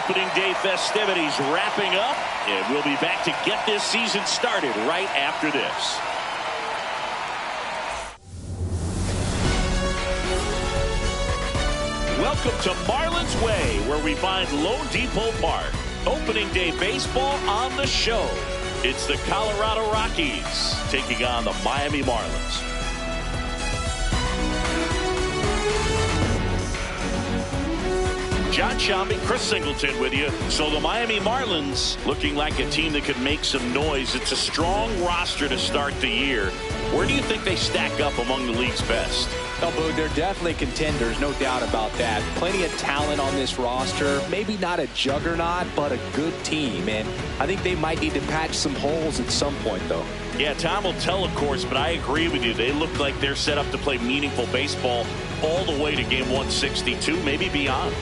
opening day festivities wrapping up, and we'll be back to get this season started right after this. Welcome to Marlins Way, where we find Lone Depot Park. Opening day baseball on the show. It's the Colorado Rockies taking on the Miami Marlins. John Shelby, Chris Singleton with you. So the Miami Marlins looking like a team that could make some noise. It's a strong roster to start the year. Where do you think they stack up among the league's best? Oh, Boo, they're definitely contenders, no doubt about that. Plenty of talent on this roster. Maybe not a juggernaut, but a good team. And I think they might need to patch some holes at some point, though. Yeah, time will tell, of course, but I agree with you. They look like they're set up to play meaningful baseball all the way to game 162, maybe beyond.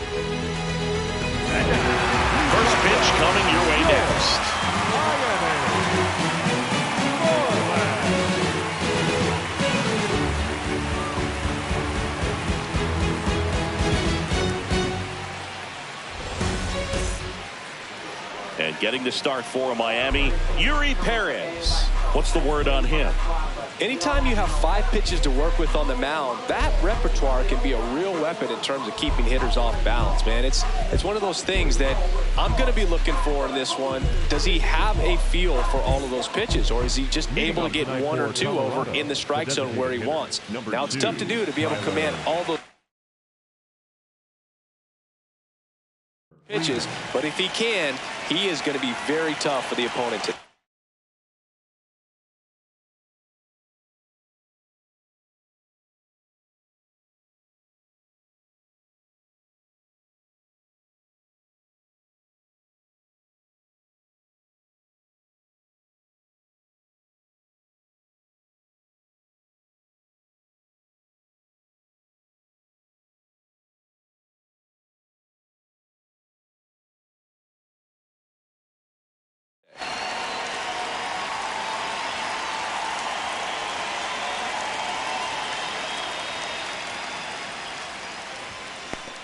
First pitch coming your way next. And getting the start for Miami, Yuri Perez. What's the word on him? Anytime you have 5 pitches to work with on the mound, that repertoire can be a real weapon in terms of keeping hitters off balance, man. It's one of those things that I'm going to be looking for in this one. Does he have a feel for all of those pitches, or is he just able to get 1 or 2 over in the strike zone where he wants? Now, it's tough to do to be able to command all those pitches, but if he can, he is going to be very tough for the opponent to.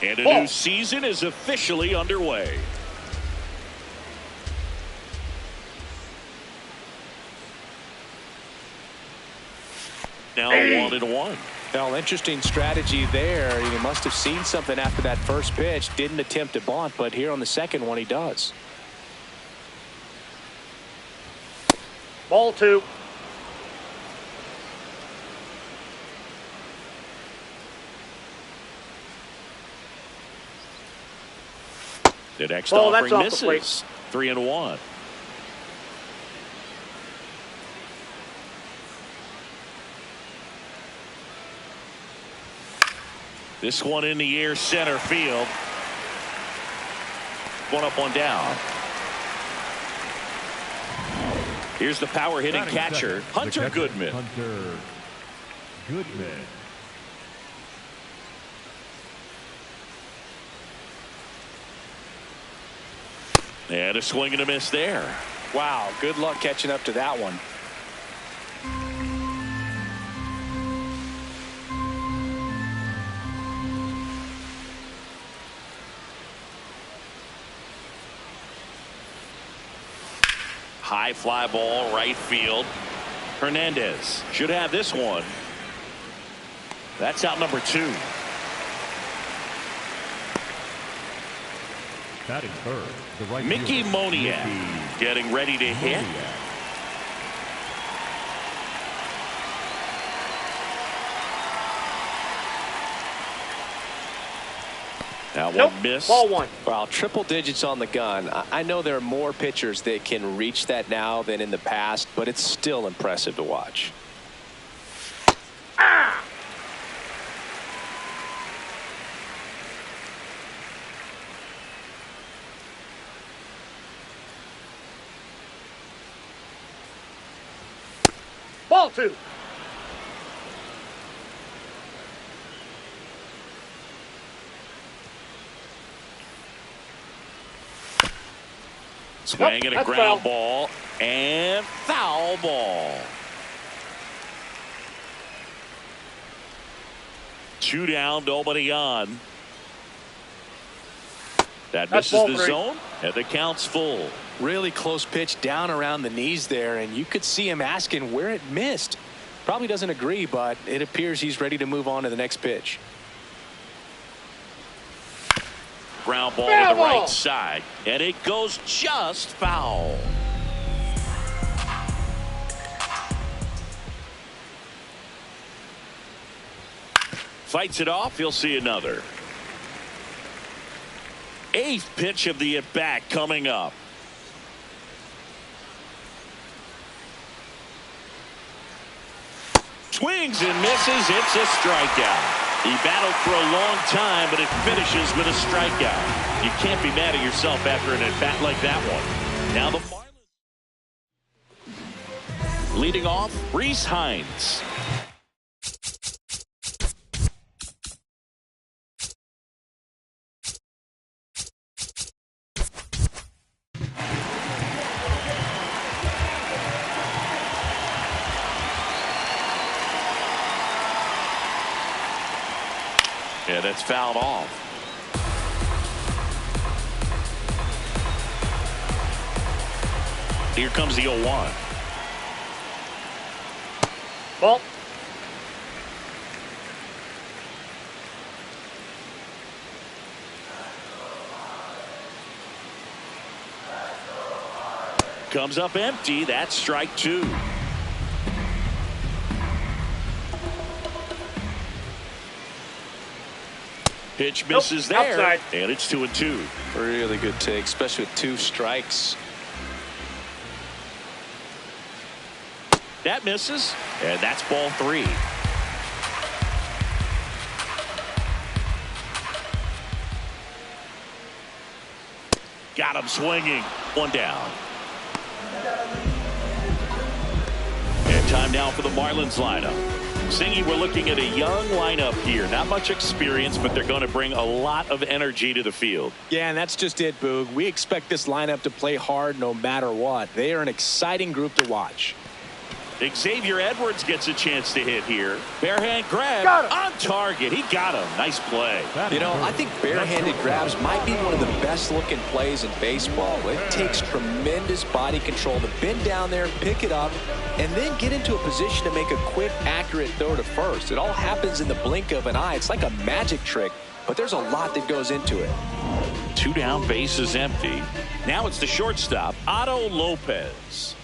And a new season is officially underway. Now 1-1. Well, interesting strategy there. You must have seen something after that first pitch. Didn't attempt to bunt, but here on the second one he does. Ball 2. The next offering misses. 3-1. This one in the air, center field. 1 up, 1 down. Here's the power hitting catcher, Hunter Goodman. Hunter Goodman. And a swing and a miss there. Wow, good luck catching up to that one. High fly ball, right field. Hernandez should have this one. That's out number 2. Batting third, the right Mickey fielder, Moniak Mickey getting ready to hit. Moniak. Now one miss. Ball 1. Wow, triple digits on the gun. I know there are more pitchers that can reach that now than in the past, but it's still impressive to watch. Ball 2. Swing and a That's ground foul. ball and foul ball. 2 down, nobody on. That That's misses ball the three. zone, and the count's full. Really close pitch down around the knees there, and you could see him asking where it missed. Probably doesn't agree, but it appears he's ready to move on to the next pitch. Ground ball Foul to the ball. right side, and it goes just foul. Fights it off. He'll see another. Eighth pitch of the at-bat coming up. Swings and misses. It's a strikeout. He battled for a long time, but it finishes with a strikeout. You can't be mad at yourself after an at-bat like that one. Now the Marlins. Leading off, Reese Hines. Yeah, that's fouled off. Here comes the 0-1. Ball. Comes up empty. That's strike two. Pitch misses there, outside. and it's 2-2. Really good take, especially with two strikes. That misses, and that's ball three. Got him swinging. One down. And time now for the Marlins lineup. Singy, we're looking at a young lineup here. Not much experience, but they're going to bring a lot of energy to the field. Yeah, and that's just it, Boog. We expect this lineup to play hard no matter what. They are an exciting group to watch. Xavier Edwards gets a chance to hit here. Barehand grab Got him. on target. He got him. Nice play. You know, I think barehanded grabs might be one of the best looking plays in baseball. It takes tremendous body control to bend down there, pick it up, and then get into a position to make a quick, accurate throw to first. It all happens in the blink of an eye. It's like a magic trick, but there's a lot that goes into it. Two down, bases empty. Now it's the shortstop, Otto Lopez.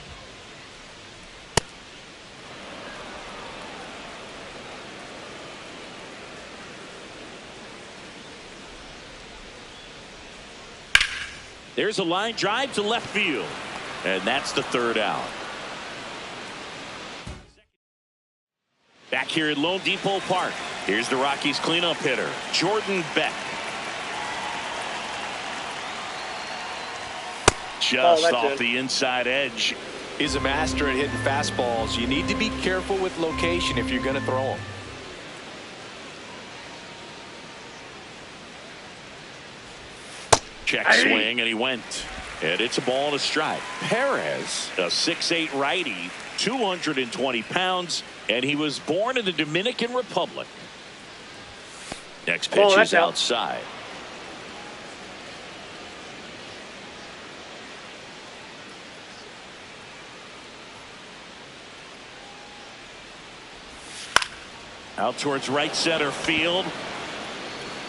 There's a line drive to left field, and that's the third out. Back here at Lone Depot Park, here's the Rockies cleanup hitter, Jordan Beck. Just off the inside edge. He's a master at hitting fastballs. You need to be careful with location if you're going to throw them. Check swing, and he went. And it's a ball and a strike. Perez, a 6'8" righty, 220 pounds, and he was born in the Dominican Republic. Next pitch is outside. Out towards right center field.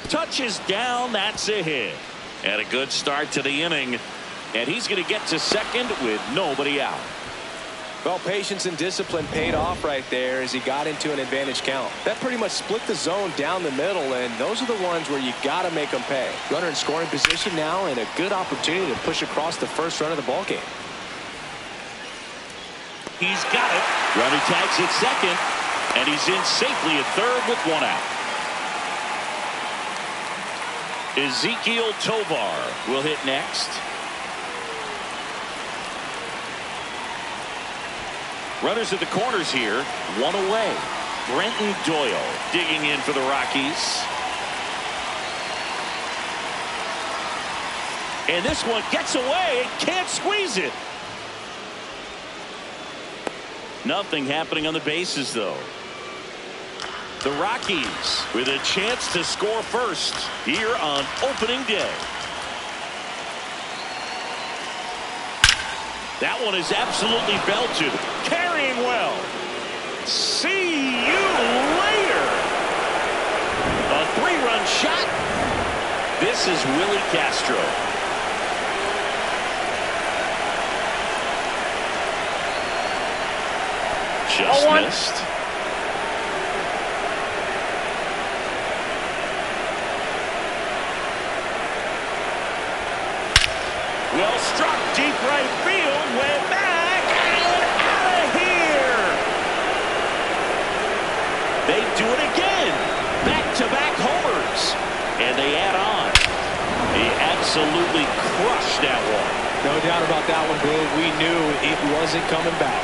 Touches down. That's a hit. And a good start to the inning. And he's going to get to second with nobody out. Well, patience and discipline paid off right there as he got into an advantage count. That pretty much split the zone down the middle, and those are the ones where you got to make them pay. Runner in scoring position now, and a good opportunity to push across the first run of the ballgame. He's got it. Runner tags at second, and he's in safely at third with one out. Ezekiel Tovar will hit next. Runners at the corners here, one away. Brenton Doyle digging in for the Rockies. And this one gets away and can't squeeze it. Nothing happening on the bases, though. The Rockies with a chance to score first here on opening day. That one is absolutely belted. Carrying well. See you later. A 3-run shot. This is Willie Castro. Just missed. Well struck, deep right field, way back, and out of here. They do it again. Back-to-back homers. And they add on. He absolutely crushed that one. No doubt about that one, Boo. We knew it wasn't coming back.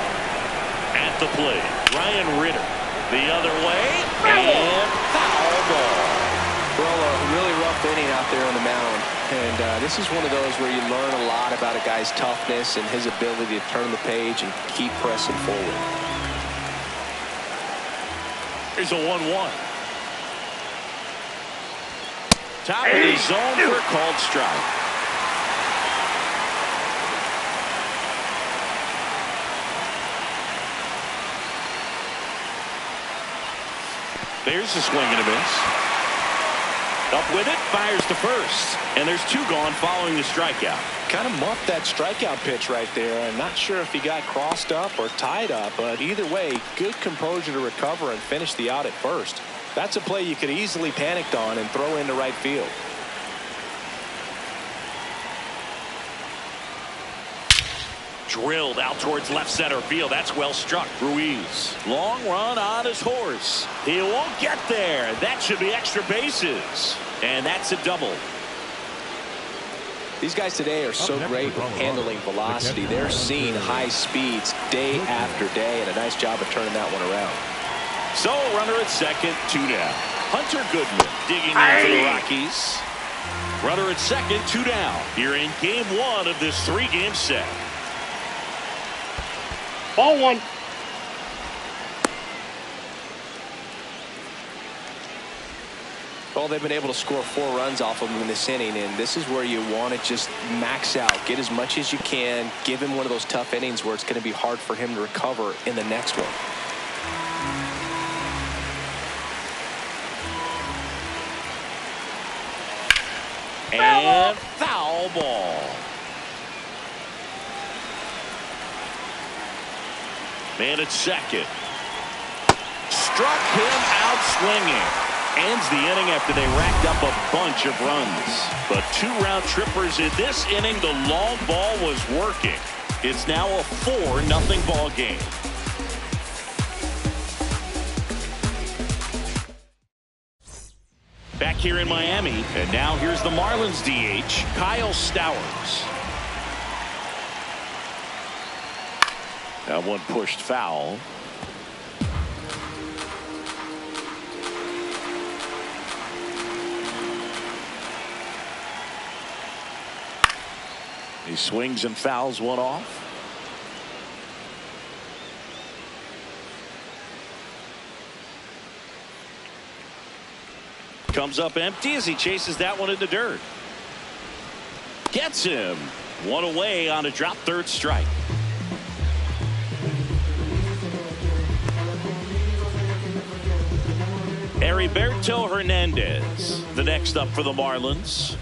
At the plate, Ryan Ritter. The other way, and foul ball. Well, a really rough inning out there on the mound. And this is one of those where you learn a lot about a guy's toughness and his ability to turn the page and keep pressing forward. Here's a 1-1. Top of the zone for a called strike. There's a swing and a miss. Up with it, fires to first. And there's 2 gone following the strikeout. Kind of muffed that strikeout pitch right there. I'm not sure if he got crossed up or tied up, but either way, good composure to recover and finish the out at first. That's a play you could easily panicked on and throw into right field. Drilled out towards left center field. That's well struck. Ruiz. Long run on his horse. He won't get there. That should be extra bases. And that's a double. These guys today are so great with handling velocity. They're seeing high speeds day after day, and a nice job of turning that one around. So runner at second, 2 down. Hunter Goodman digging in for the Rockies. Runner at second, 2 down. Here in game 1 of this 3-game set. Ball 1. Well, they've been able to score 4 runs off of him in this inning, and this is where you want to just max out, get as much as you can, give him one of those tough innings where it's going to be hard for him to recover in the next one. And foul ball. Man at second. Struck him out swinging. Ends the inning after they racked up a bunch of runs. But 2 round trippers in this inning. The long ball was working. It's now a 4-0 ball game. Back here in Miami, and now here's the Marlins DH, Kyle Stowers. That one pushed foul. He swings and fouls one off. Comes up empty as he chases that one in the dirt. Gets him. One away on a drop, 3rd strike. Heriberto Hernandez, the next up for the Marlins.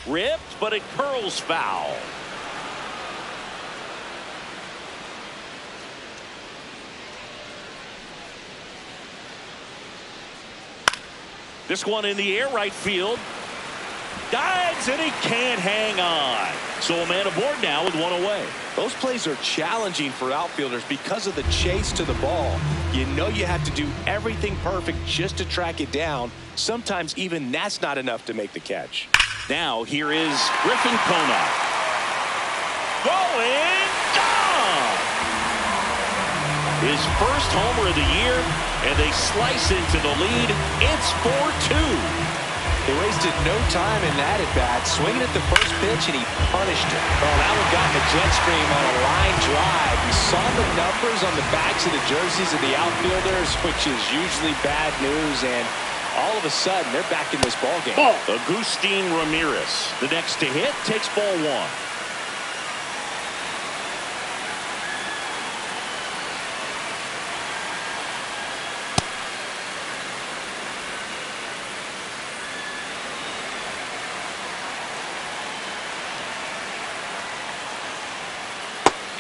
Ripped, but it curls foul. This one in the air, right field. Dives, and he can't hang on. So a man aboard now with 1 away. Those plays are challenging for outfielders because of the chase to the ball. You know you have to do everything perfect just to track it down. Sometimes even that's not enough to make the catch. Now here is Griffin Kona. Going down. His first homer of the year, and they slice into the lead. It's 4-2. They wasted no time in that at-bat, swinging at the first pitch, and he punished it. Oh, that one got the jet stream on a line drive. You saw the numbers on the backs of the jerseys of the outfielders, which is usually bad news, and all of a sudden, they're back in this ballgame. Agustin Ramirez, the next to hit, takes ball 1.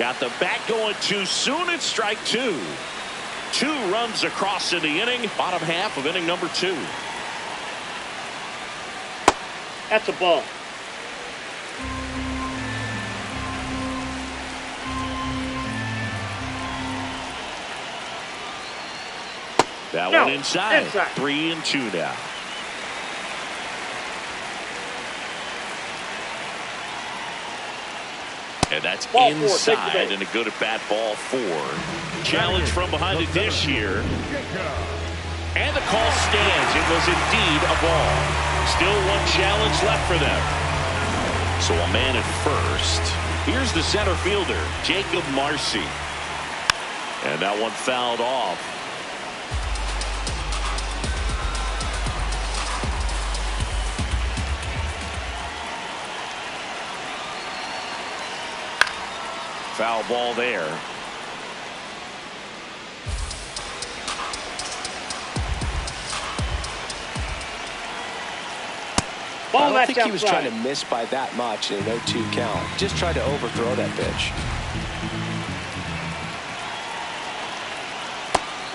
Got the bat going too soon. It's strike two. 2 runs across in the inning. Bottom half of inning number 2. That's a ball. That No, one inside. 3-2 now. And that's Ball 4, inside, take the and a good at-bat, ball 4. Challenge from behind the dish here. And the call stands. It was indeed a ball. Still 1 challenge left for them. So a man at first. Here's the center fielder, Jacob Marcy. And that one fouled off. Foul ball there. Ball, I don't think he was outside. trying to miss by that much in an 0-2 count. Just tried to overthrow that pitch.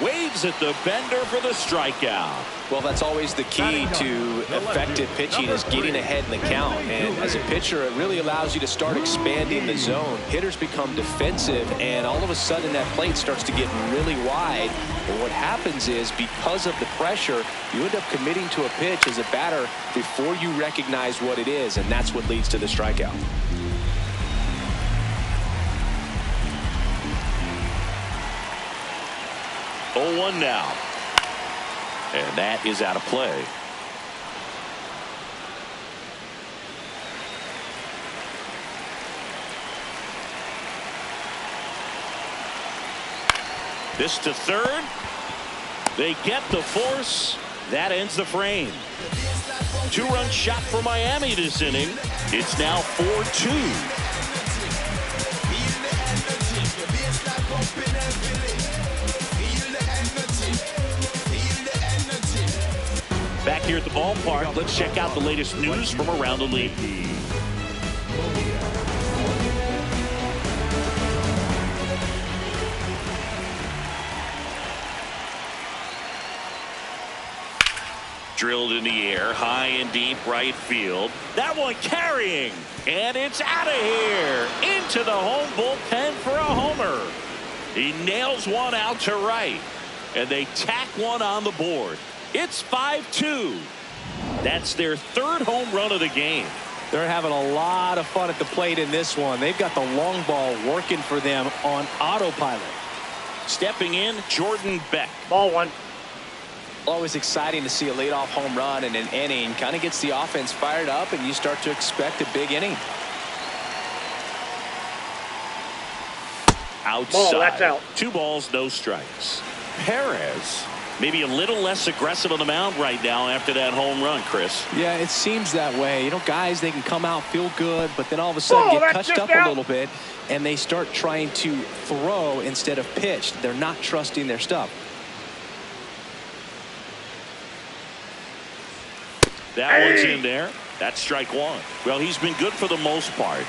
Waves at the bender for the strikeout. Well, that's always the key to effective pitching, is getting ahead in the count. And as a pitcher, it really allows you to start expanding the zone. Hitters become defensive, and all of a sudden that plate starts to get really wide. And what happens is, because of the pressure, you end up committing to a pitch as a batter before you recognize what it is, and that's what leads to the strikeout. Oh, 1 now. And that is out of play. This to third. They get the force. That ends the frame. 2-run shot for Miami this inning. It's now 4-2. Back here at the ballpark, let's check out the latest news from around the league. Drilled in the air, high and deep right field. That one carrying, and it's out of here. Into the home bullpen for a homer. He nails one out to right, and they tack one on the board. It's 5-2. That's their 3rd home run of the game. They're having a lot of fun at the plate in this one. They've got the long ball working for them on autopilot. Stepping in, Jordan Beck. Ball 1. Always exciting to see a leadoff home run in an inning. Kind of gets the offense fired up, and you start to expect a big inning. Outside. Ball, that's out. 2 balls, no strikes. Perez maybe a little less aggressive on the mound right now after that home run, Chris. Yeah, it seems that way. You know, guys, they can come out, feel good, but then all of a sudden get touched up a little bit, and they start trying to throw instead of pitch. They're not trusting their stuff. That one's in there. That's strike 1. Well, he's been good for the most part.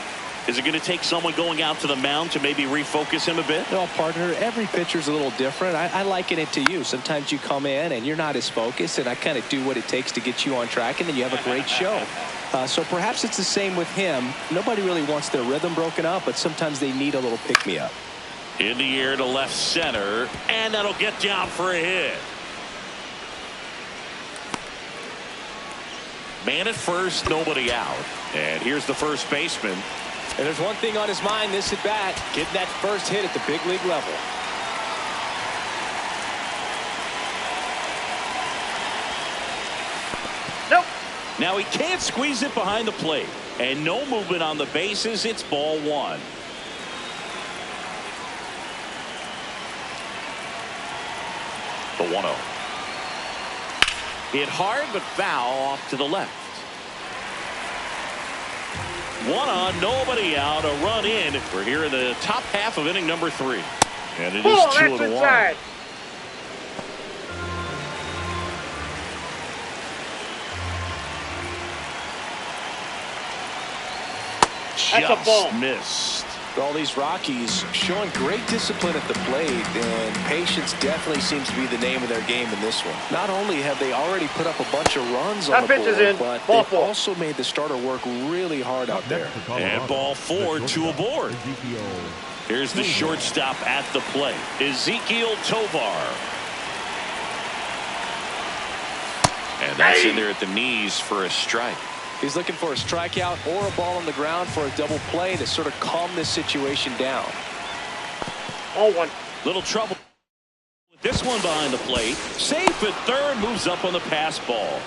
Is it going to take someone going out to the mound to maybe refocus him a bit? No, partner, every pitcher's a little different. I liken it to you. Sometimes you come in and you're not as focused, and I kind of do what it takes to get you on track, and then you have a great show. So perhaps it's the same with him. Nobody really wants their rhythm broken up, but sometimes they need a little pick-me-up. In the air to left center, and that'll get down for a hit. Man at first, nobody out. And here's the first baseman. And there's one thing on his mind this at bat, getting that first hit at the big league level. Nope. Now he can't squeeze it behind the plate. And no movement on the bases. It's ball 1. The 1-0. Hit hard but foul off to the left. 1 on, nobody out, a run in. We're here in the top half of inning number 3. And it is 2-1. Inside. Just missed. All these Rockies showing great discipline at the plate, and patience definitely seems to be the name of their game in this one. Not only have they already put up a bunch of runs on the board, but they've also made the starter work really hard out there. And ball 4, 2 aboard. Here's the shortstop at the plate, Ezekiel Tovar. And that's in there at the knees for a strike. He's looking for a strikeout or a ball on the ground for a double play to sort of calm this situation down. Oh, one. Little trouble with this one behind the plate. Safe at third, moves up on the pass ball.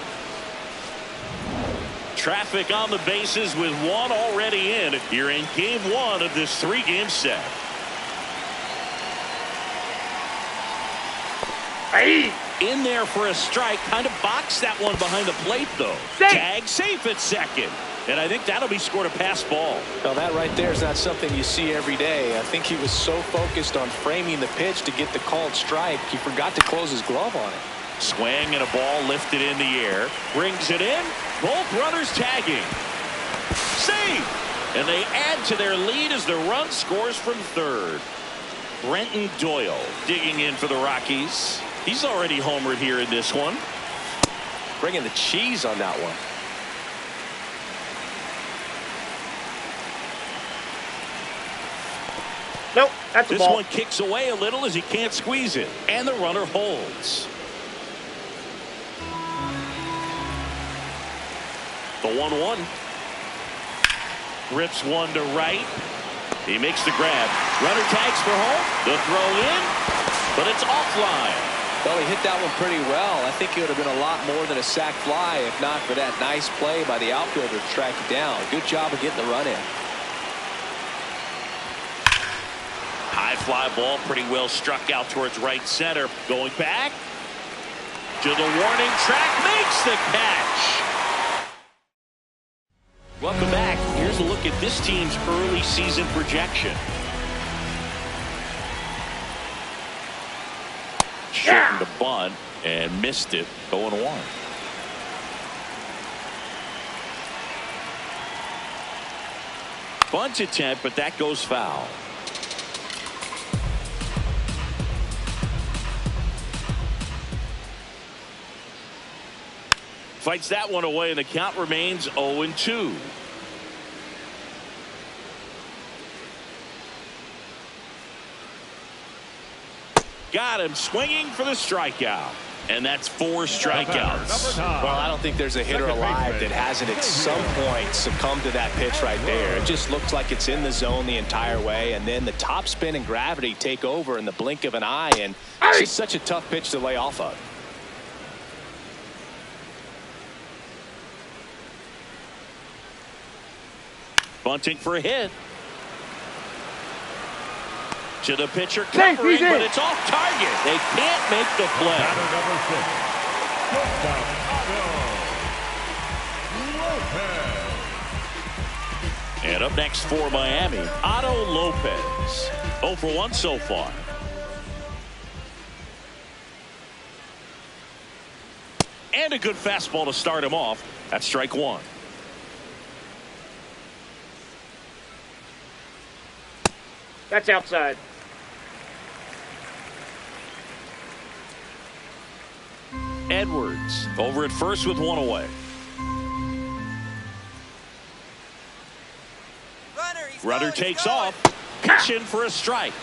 Traffic on the bases with one already in. You're in game 1 of this 3-game set. Hey! In there for a strike. Kind of boxed that one behind the plate, though. Safe. Tag safe at second. And I think that'll be scored a pass ball. Well, that right there is not something you see every day. I think he was so focused on framing the pitch to get the called strike, he forgot to close his glove on it. Swing and a ball lifted in the air. Brings it in. Both runners tagging. Safe. And they add to their lead as the run scores from third. Brenton Doyle digging in for the Rockies. He's already homered here in this one. Bringing the cheese on that one. Nope, that's a This ball. one kicks away a little as he can't squeeze it. And the runner holds. The 1-1. Rips one to right. He makes the grab. Runner tags for home. The throw in. But it's offline. Well, he hit that one pretty well. I think it would have been a lot more than a sac fly if not for that nice play by the outfielder to track it down. Good job of getting the run in. High fly ball pretty well struck out towards right center. Going back to the warning track. Makes the catch. Welcome back. Here's a look at this team's early season projection. Shortened the bunt and missed it. 0-1. Bunt attempt, but that goes foul. Fights that one away, and the count remains 0-2. Got him swinging for the strikeout. And that's 4 strikeouts. Well, I don't think there's a hitter alive that hasn't at some point succumbed to that pitch right there. It just looks like it's in the zone the entire way, and then the top spin and gravity take over in the blink of an eye, and it's just such a tough pitch to lay off of. Bunting for a hit. To the pitcher covering, but it's off target. They can't make the play. And up next for Miami, Otto Lopez. 0 for 1 so far. And a good fastball to start him off. That's strike 1. That's outside. Edwards over at first with one away. Runner takes off. Pitch in for a strike.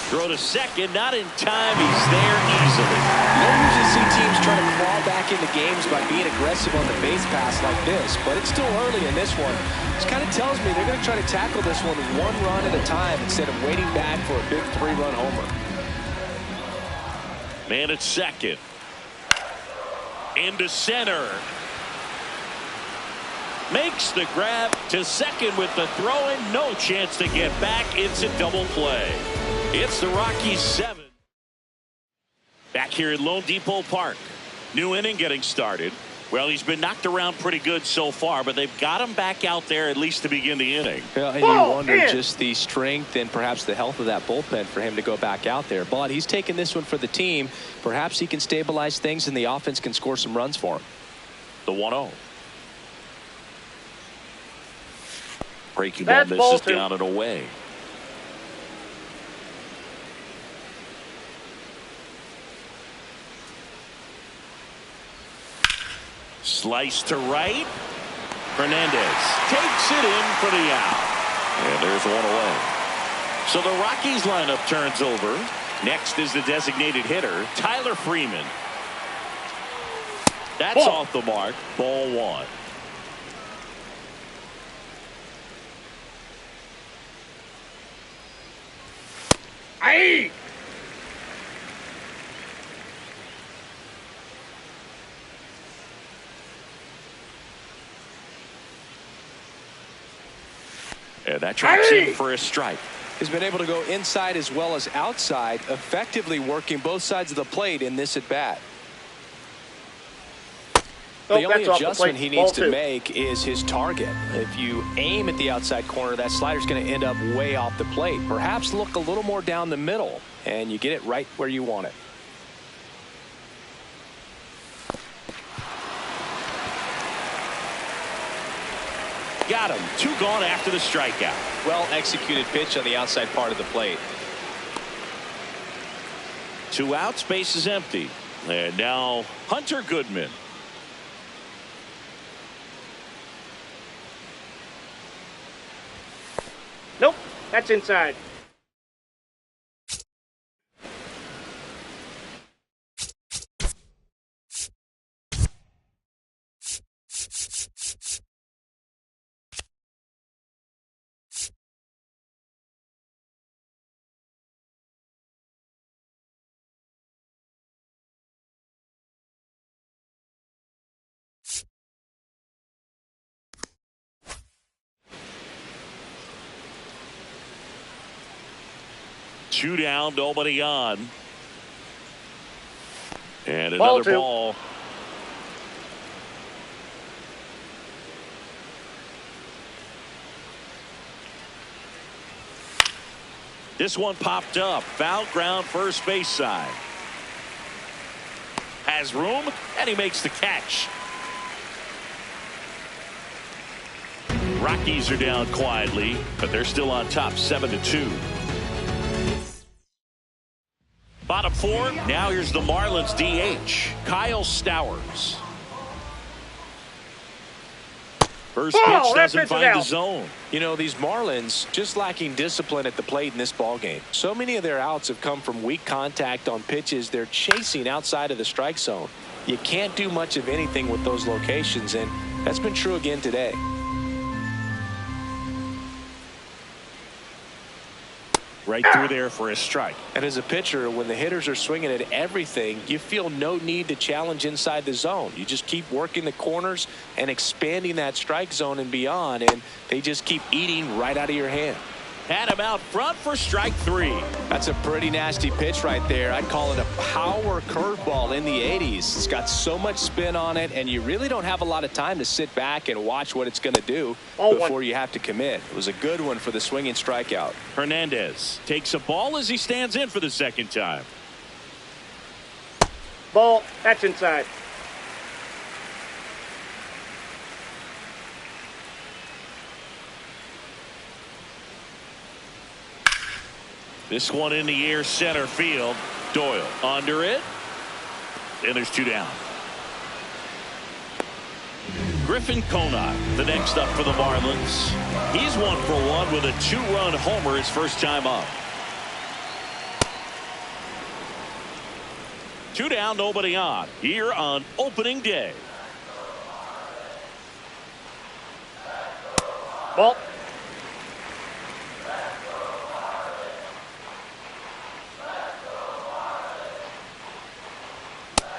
Throw to second. Not in time. He's there easily. You don't usually see teams try to claw back into games by being aggressive on the base pass like this, but it's still early in this one. This kind of tells me they're going to try to tackle this one 1 run at a time instead of waiting back for a big 3-run homer. Man at second. Into center. Makes the grab to second with the throw in. No chance to get back. It's a double play. It's the Rockies 7. Back here at Lone Depot Park. New inning getting started. Well, he's been knocked around pretty good so far, but they've got him back out there at least to begin the inning. Well, and you wonder just the strength and perhaps the health of that bullpen for him to go back out there. But he's taking this one for the team. Perhaps he can stabilize things and the offense can score some runs for him. The 1-0. Breaking ball misses down and away. Slice to right. Hernandez takes it in for the out. And there's one away. So the Rockies lineup turns over. Next is the designated hitter, Tyler Freeman. That's off the mark. Ball one. Aye. And that drops in for a strike. He's been able to go inside as well as outside, effectively working both sides of the plate in this at bat. The only adjustment he needs to make is his target. If you aim at the outside corner, that slider's going to end up way off the plate. Perhaps look a little more down the middle, and you get it right where you want it. Got him. 2 gone after the strikeout. Well executed pitch on the outside part of the plate. 2 outs, base is empty. And now Hunter Goodman. Nope, that's inside. Two down, nobody on. And another ball. This one popped up. Foul ground, first base side. Has room, and he makes the catch. Rockies are down quietly, but they're still on top 7-2. Bottom 4. Now here's the Marlins DH, Kyle Stowers. First pitch doesn't find the zone. You know, these Marlins just lacking discipline at the plate in this ballgame. So many of their outs have come from weak contact on pitches they're chasing outside of the strike zone. You can't do much of anything with those locations, and that's been true again today. Right through there for a strike. And as a pitcher, when the hitters are swinging at everything, you feel no need to challenge inside the zone. You just keep working the corners and expanding that strike zone and beyond, and they just keep eating right out of your hand. Had him out front for strike 3. That's a pretty nasty pitch right there. I'd call it a power curveball in the 80s. It's got so much spin on it, and you really don't have a lot of time to sit back and watch what it's going to do before you have to commit. It was a good one for the swinging strikeout. Hernandez takes a ball as he stands in for the second time. Ball, that's inside. This one in the air, center field. Doyle under it. And there's 2 down. Griffin Conant, the next up for the Marlins. He's 1 for 1 with a 2-run homer his first time up. 2 down, nobody on. Here on opening day. Ball.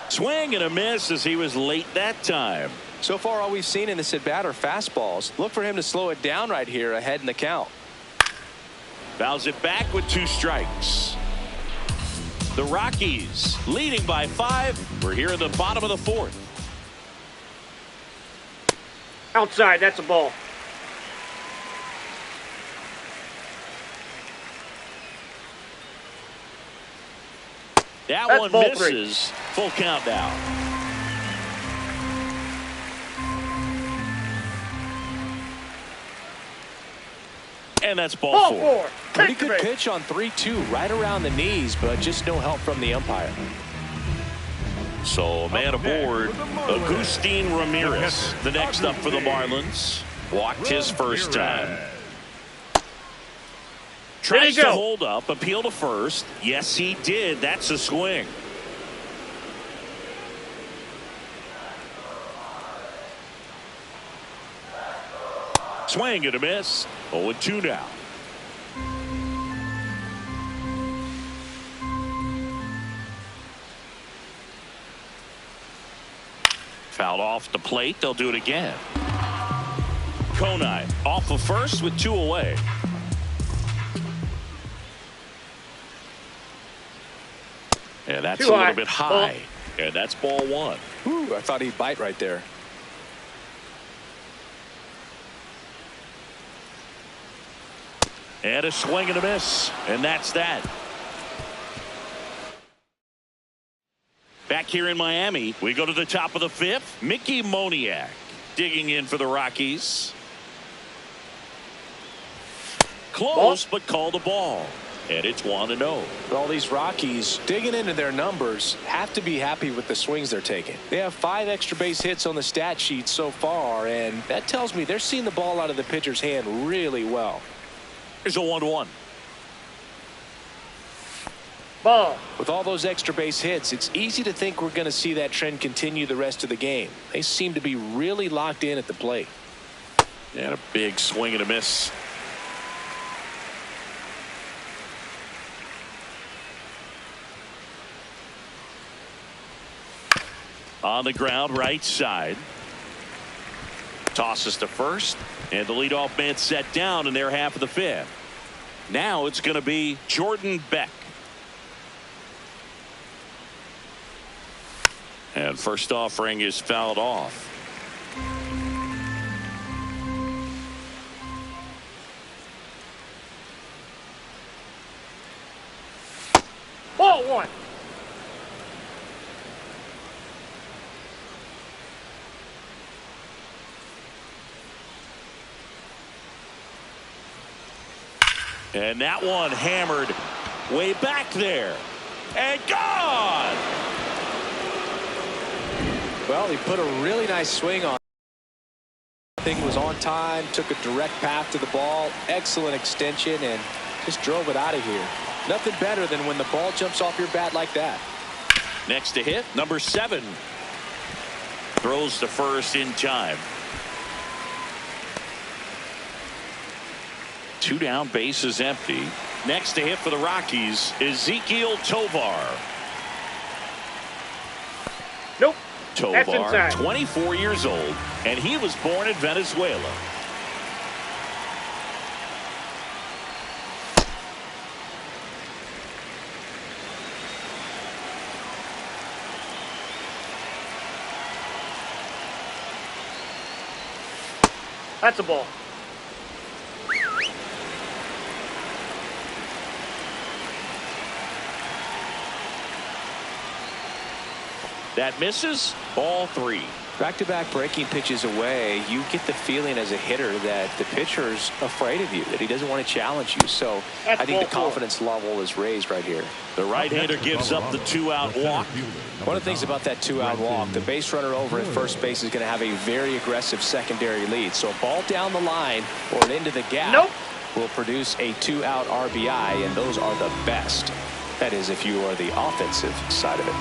Swing and a miss as he was late that time. So far, all we've seen in this at bat are fastballs. Look for him to slow it down right here ahead in the count. Fouls it back with 2 strikes. The Rockies leading by 5. We're here in the bottom of the 4th. Outside, that's a ball. That one misses. 3. Full count now. And that's ball 4. Pretty good pitch on 3-2, right around the knees, but just no help from the umpire. So man aboard, Agustin Ramirez, the next up for the Marlins. Walked his first time. Tries to hold up, appeal to first. Yes, he did. That's a swing. Swing and a miss. 0-2 now. Fouled off the plate. They'll do it again. Conine off of first with 2 away. And that's a little bit high. And that's ball 1. Ooh, I thought he'd bite right there. And a swing and a miss. And that's that. Back here in Miami, we go to the top of the 5th. Mickey Moniak digging in for the Rockies. Close, but called a ball. And it's 1-0. All these Rockies digging into their numbers have to be happy with the swings they're taking. They have 5 extra base hits on the stat sheet so far, and that tells me they're seeing the ball out of the pitcher's hand really well. Here's a 1-1. Ball. With all those extra base hits, it's easy to think we're going to see that trend continue the rest of the game. They seem to be really locked in at the plate. And a big swing and a miss. On the ground, right side. Tosses to first, and the leadoff man set down in their half of the 5th. Now it's going to be Jordan Beck. And first offering is fouled off. Ball 1. And that one hammered way back there. And gone! Well, he put a really nice swing on. Thing was on time, took a direct path to the ball, excellent extension, and just drove it out of here. Nothing better than when the ball jumps off your bat like that. Next to hit, number 7. Throws to first in time. 2 down, base is empty. Next to hit for the Rockies, Ezequiel Tovar. Nope. Tovar, 24 years old, and he was born in Venezuela. That's a ball. That misses. Ball 3. Back-to-back breaking pitches away, you get the feeling as a hitter that the pitcher's afraid of you, that he doesn't want to challenge you. So I think the confidence level is raised right here. The right-hander gives up the 2-out walk. One of the things about that 2-out walk, the base runner over at first base is going to have a very aggressive secondary lead. So a ball down the line or into the gap will produce a 2-out RBI, and those are the best. That is, if you are the offensive side of it.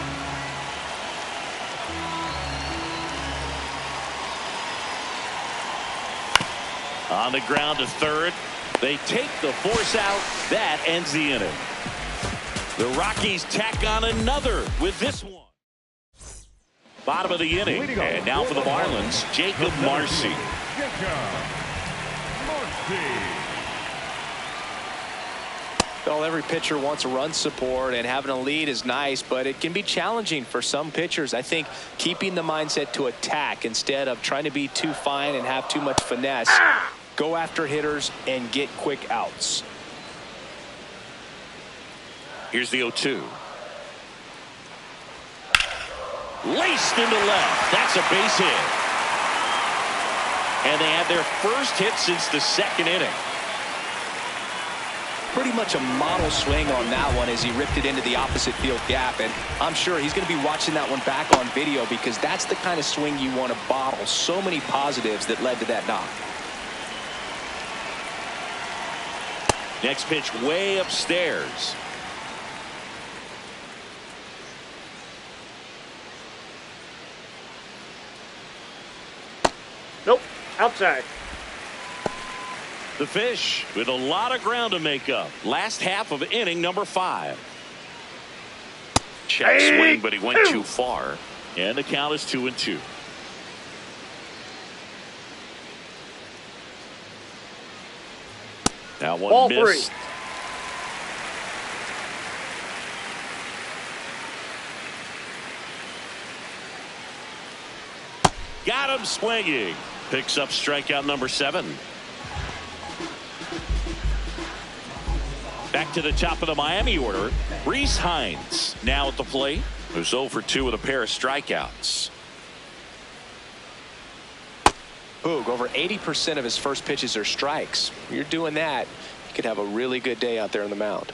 On the ground to third. They take the force out. That ends the inning. The Rockies tack on another with this one. Bottom of the inning. And now for the Marlins, Jacob Marcy. Well, every pitcher wants a run support, and having a lead is nice, but it can be challenging for some pitchers. I think keeping the mindset to attack instead of trying to be too fine and have too much finesse. Go after hitters and get quick outs. Here's the 0-2. Laced into left. That's a base hit. And they had their first hit since the 2nd inning. pretty much a model swing on that one as he ripped it into the opposite field gap. And I'm sure he's going to be watching that one back on video because that's the kind of swing you want to bottle. So many positives that led to that knock. Next pitch way upstairs. Nope. Outside. The Fish with a lot of ground to make up. Last half of inning number 5. Check swing, but he went too far. And the count is 2-2. That one Ball missed. 3. Got him swinging. Picks up strikeout number 7. Back to the top of the Miami order. Rhys Hines now at the plate. Who's 0 for 2 with a pair of strikeouts. Boog, over 80% of his first pitches are strikes. When you're doing that, you could have a really good day out there on the mound.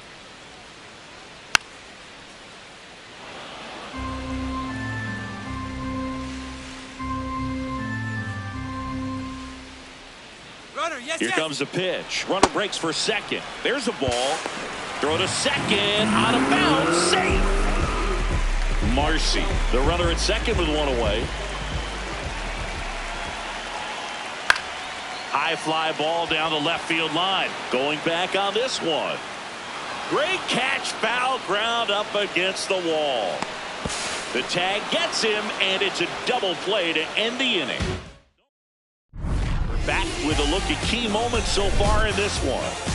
Here comes the pitch. Runner breaks for second. There's a ball. Throw to second. Out of bounds. Safe. Marcy, the runner at second with one away. High fly ball down the left field line. Going back on this one. Great catch. Foul ground up against the wall. The tag gets him, and it's a double play to end the inning. Back with a look at key moments so far in this one.